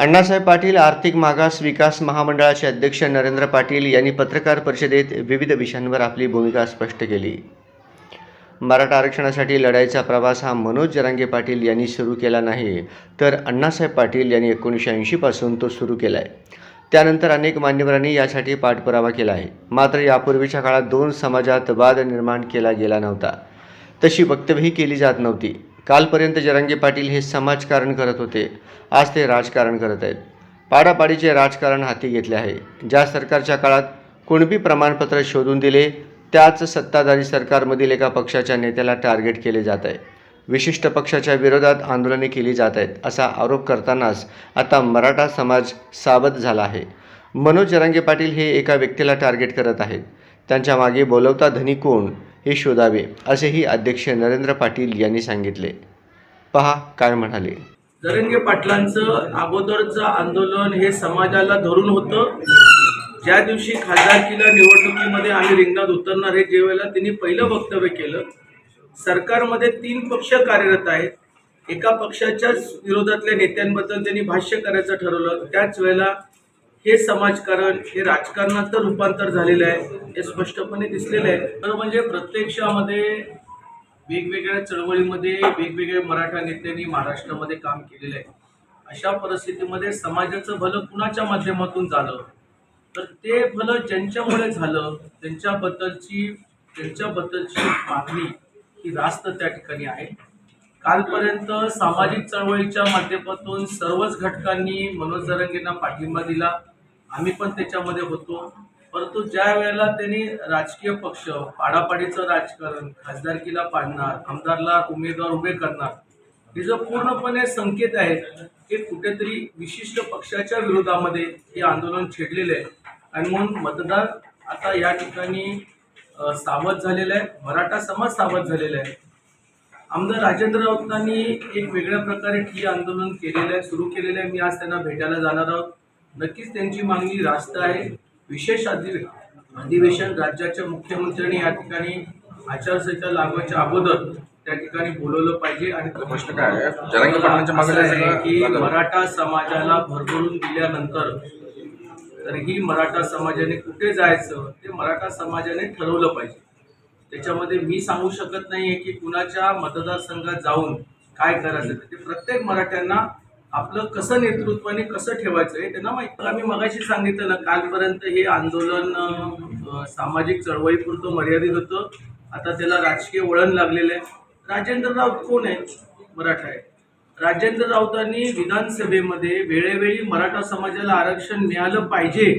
अण्णासाहेब पाटील आर्थिक मागास विकास महामंडळाचे अध्यक्ष नरेंद्र पाटील यांनी पत्रकार परिषदेत विविध विषयांवर आपली भूमिका स्पष्ट केली. मराठा आरक्षणासाठी लढाईचा प्रवास हा मनोज जरांगे पाटील यांनी सुरू केला नाही, तर अण्णासाहेब पाटील यांनी 1980 पासून तो सुरू केला आहे. त्यानंतर अनेक मान्यवरांनी यासाठी पाठपुरावा केला आहे. मात्र यापूर्वीच्या काळात दोन समाजात वाद निर्माण केला गेला नव्हता. तशी वक्तव्यही केली जात नव्हती. कालपर्यंत जरांगे पाटील हे समाजकारण करत होते. आज ते राजकारण करत आहेत. पाडापाडीचे राजकारण हाती घेतले आहे. ज्या सरकारच्या काळात कुणबी प्रमाणपत्र शोधून दिले, त्याच सत्ताधारी सरकारमधील एका पक्षाच्या नेत्याला टार्गेट केले जात आहे. विशिष्ट पक्षाच्या विरोधात आंदोलने केली जात आहेत असा आरोप करतानाच आता मराठा समाज सावध झाला आहे. मनोज जरांगे पाटील हे एका व्यक्तीला टार्गेट करत आहेत. त्यांच्या मागे बोलवता धनी कोण हे शोधावे, असेही अध्यक्ष नरेंद्र पाटील यांनी सांगितले. पहा काय म्हणाले. जरांगे पाटलांचं अगोदरचं आंदोलन हे समाजाला धरून होतं. ज्या दिवशी खासदारकीला निवडणुकीमध्ये आम्ही रिंगणात उतरणार हे ज्यावेळेला त्यांनी पहिलं वक्तव्य केलं, सरकारमध्ये 3 पक्ष कार्यरत आहेत, एका पक्षाच्याच विरोधातल्या नेत्यांबद्दल त्यांनी भाष्य करायचं ठरवलं. त्याच वेळेला हे समाजकारण हे राजकारणात रूपांतर झालेलं आहे हे स्पष्टपणे दिसलेलं आहे. तर म्हणजे प्रत्यक्षामध्ये वेगवेगळ्या चळवळीमध्ये वेगवेगळ्या मराठा नेत्यांनी महाराष्ट्रामध्ये काम केलेलं आहे. अशा परिस्थितीमध्ये समाजाचं भलं कुणाच्या माध्यमातून झालं, तर ते भलं ज्यांच्यामुळे झालं त्यांच्याबद्दलची मागणी ही रास्त त्या ठिकाणी आहे. कालपर्यंत सामाजिक चळवळीच्या माध्यमातून सर्वच घटकांनी मनोज जरांगेंना पाठिंबा दिला. आम्ही पण त्याच्यामध्ये होतो. परंतु ज्या वेळेला त्यांनी राजकीय पक्ष पाडापाडीचं राजकारण, खासदारकीला पाडणार, आमदारला उमेदवार उभे करणार, हे जो पूर्णपणे संकेत आहेत हे कुठेतरी विशिष्ट पक्षाच्या विरोधामध्ये हे आंदोलन छेडलेलं आहे. आणि म्हणून मतदार आता या ठिकाणी सावध झालेला आहे. मराठा समाज सावध झालेला आहे. आमदार राजेंद्र राऊतांनी एक वेगळ्या प्रकारे ठिय्या आंदोलन केलेलं आहे, सुरू केलेलं आहे. मी आज त्यांना भेटायला जाणार आहोत. नक्कीच त्यांची मागणी रास्त आहे. विशेष अधिवेशन राज्याच्या मुख्यमंत्र्यांनी या ठिकाणी आचारसंहिता लागवायच्या अगोदर त्या ठिकाणी बोलवलं पाहिजे. आणि प्रश्न काय आहे, जरांगे पाटलांच्या मागणी आहे की मराठा समाजाला भरभरून दिल्यानंतर तरीही मराठा समाजाने कुठे जायचं ते मराठा समाजाने ठरवलं पाहिजे. त्याच्यामध्ये मी सांगू शकत नाहीये की कुणाच्या मतदारसंघात जाऊन काय करायचं. ते प्रत्येक मराठ्यांना आपलं कसं नेतृत्वाने कसं ठेवायचं हे त्यांना माहिती. आम्ही मगाशी सांगितलं ना, कालपर्यंत हे आंदोलन सामाजिक चळवळीपुरतं मर्यादित होतं. आता त्याला राजकीय वळण लागलेलं आहे. राजेंद्र राऊत कोण आहे? मराठा आहे. राजेंद्र राऊतांनी विधानसभेमध्ये वेळोवेळी मराठा समाजाला आरक्षण मिळालं पाहिजे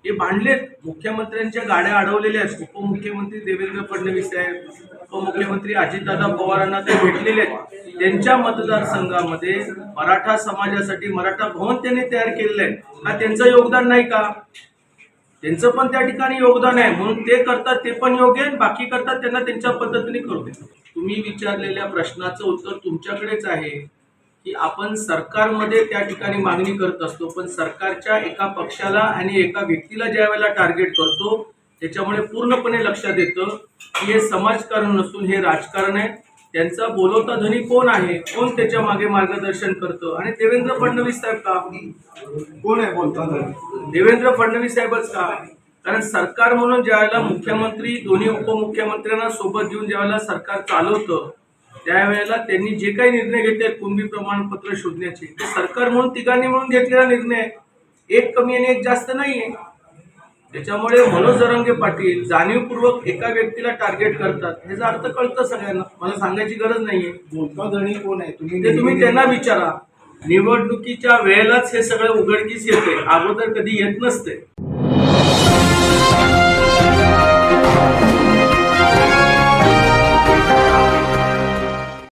हे भांडलेत. मुख्यमंत्र्यांच्या गाड्या अडवलेल्या आहेत. उपमुख्यमंत्री देवेंद्र फडणवीस साहेब, उपमुख्यमंत्री अजितदादा पवारांना ते भेटलेले आहेत. त्यांच्या मतदारसंघामध्ये मराठा समाजासाठी मराठा भवन त्यांनी तयार केलेलं आहे. हा त्यांचं योगदान नाही का? त्यांचं पण त्या ठिकाणी योगदान आहे. म्हणून ते करतात ते पण योग्य आहे, बाकी करतात त्यांना त्यांच्या पद्धतीने करू दे. तुम्ही विचारलेल्या प्रश्नाचं उत्तर तुमच्याकडेच आहे की आपण सरकारमध्ये त्या ठिकाणी मागणी करत असतो, पण सरकारच्या एका पक्षाला आणि एका व्यक्तीला ज्या वेळेला टार्गेट करतो त्याच्यामुळे पूर्णपणे लक्षात येतं की हे समाजकारण नसून हे राजकारण आहे. त्यांचा बोलवता धनी कोण आहे, कोण त्याच्या मागे मार्गदर्शन करतं? आणि देवेंद्र फडणवीस साहेब का? कोण आहे बोलता धनी? देवेंद्र फडणवीस साहेबच का? कारण सरकार म्हणून ज्यावेळेला मुख्यमंत्री दोन्ही उपमुख्यमंत्र्यांना सोबत घेऊन ज्यावेळेला सरकार चालवतं त्यावेळेला त्यांनी जे काही निर्णय घेतले कुणबी प्रमाणपत्र शोधण्याचे, ते सरकार म्हणून तिघांनी म्हणून घेतलेला निर्णय आहे. एक कमी आणि एक जास्त नाहीये. त्याच्यामुळे मनोज जरांगे पाटील जाणीवपूर्वक एका व्यक्तीला टार्गेट करतात. ह्याचा अर्थ कळतं सगळ्यांना, मला सांगायची गरज नाहीये. बोलता धनी कोण आहे ते तुम्ही त्यांना विचारा. निवडणुकीच्या वेळेलाच हे सगळं उघडकीस येते, अगोदर कधी येत नसते.